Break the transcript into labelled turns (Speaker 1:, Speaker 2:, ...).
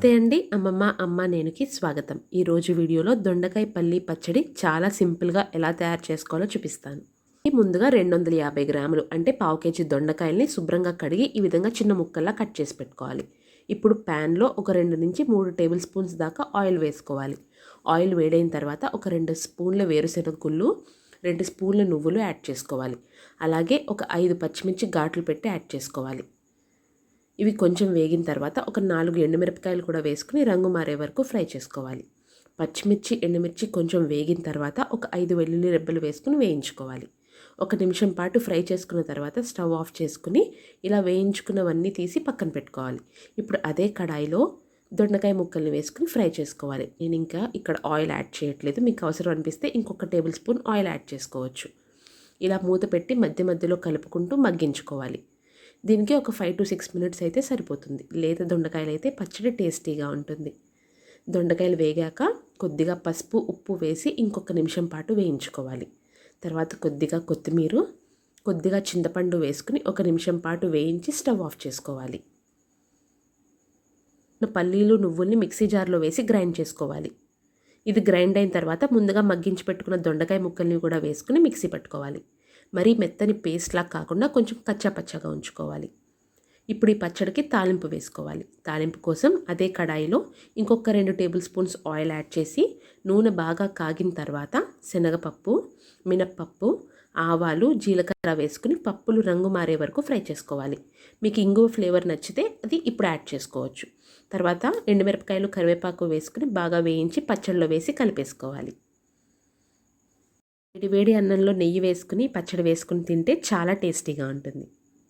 Speaker 1: నమస్తే అండి. అమ్మ నేనుకి స్వాగతం. ఈరోజు వీడియోలో దొండకాయ పల్లి పచ్చడి చాలా సింపుల్గా ఎలా తయారు చేసుకోవాలో చూపిస్తాను. ముందుగా 250 గ్రాములు అంటే పావు కేజీ దొండకాయల్ని శుభ్రంగా కడిగి ఈ విధంగా చిన్న ముక్కల్లా కట్ చేసి పెట్టుకోవాలి. ఇప్పుడు ప్యాన్లో ఒక 2 నుంచి 3 టేబుల్ స్పూన్స్ దాకా ఆయిల్ వేసుకోవాలి. ఆయిల్ వేడైన తర్వాత ఒక 2 స్పూన్ల వేరుశెనగ గుళ్ళు, 2 స్పూన్ల నువ్వులు యాడ్ చేసుకోవాలి. అలాగే ఒక 5 పచ్చిమిర్చి ఘాట్లు పెట్టి యాడ్ చేసుకోవాలి. ఇవి కొంచెం వేగిన తర్వాత ఒక 4 ఎండుమిరపకాయలు కూడా వేసుకుని రంగు మారే వరకు ఫ్రై చేసుకోవాలి. పచ్చిమిర్చి ఎండుమిర్చి కొంచెం వేగిన తర్వాత ఒక 5 వెల్లుల్లి రెబ్బలు వేసుకుని వేయించుకోవాలి. 1 నిమిషం పాటు ఫ్రై చేసుకున్న తర్వాత స్టవ్ ఆఫ్ చేసుకుని ఇలా వేయించుకున్నవన్నీ తీసి పక్కన పెట్టుకోవాలి. ఇప్పుడు అదే కడాయిలో దొండకాయ ముక్కల్ని వేసుకుని ఫ్రై చేసుకోవాలి. నేను ఇంకా ఇక్కడ ఆయిల్ యాడ్ చేయట్లేదు. మీకు అవసరం అనిపిస్తే ఇంకొక టేబుల్ స్పూన్ ఆయిల్ యాడ్ చేసుకోవచ్చు. ఇలా మూత పెట్టి మధ్య మధ్యలో కలుపుకుంటూ మగ్గించుకోవాలి. దీనికి ఒక 5 to 6 మినిట్స్ అయితే సరిపోతుంది. లేత దొండకాయలు అయితే పచ్చడి టేస్టీగా ఉంటుంది. దొండకాయలు వేగాక కొద్దిగా పసుపు ఉప్పు వేసి ఇంకొక నిమిషం పాటు వేయించుకోవాలి. తర్వాత కొద్దిగా కొత్తిమీర, కొద్దిగా చింతపండు వేసుకుని 1 నిమిషం పాటు వేయించి స్టవ్ ఆఫ్ చేసుకోవాలి. పల్లీలు నువ్వుల్ని మిక్సీ జార్లో వేసి గ్రైండ్ చేసుకోవాలి. ఇది గ్రైండ్ అయిన తర్వాత ముందుగా మగ్గించి పెట్టుకున్న దొండకాయ ముక్కల్ని కూడా వేసుకుని మిక్సీ పట్టుకోవాలి. మరీ మెత్తని పేస్ట్లా కాకుండా కొంచెం కచ్చాపచ్చాగా ఉంచుకోవాలి. ఇప్పుడు ఈ పచ్చడికి తాలింపు వేసుకోవాలి. తాలింపు కోసం అదే కడాయిలో ఇంకొక 2 టేబుల్ స్పూన్స్ ఆయిల్ యాడ్ చేసి నూనె బాగా కాగిన తర్వాత శనగపప్పు, మినప్పప్పు, ఆవాలు, జీలకర్ర వేసుకుని పప్పులు రంగు మారే వరకు ఫ్రై చేసుకోవాలి. మీకు ఇంగువ ఫ్లేవర్ నచ్చితే అది ఇప్పుడు యాడ్ చేసుకోవచ్చు. తర్వాత ఎండుమిరపకాయలు, కరివేపాకు వేసుకుని బాగా వేయించి పచ్చడిలో వేసి కలిపేసుకోవాలి. వేడి అన్నంలో నెయ్యి వేసుకుని పచ్చడి వేసుకుని తింటే చాలా టేస్టీగా ఉంటుంది.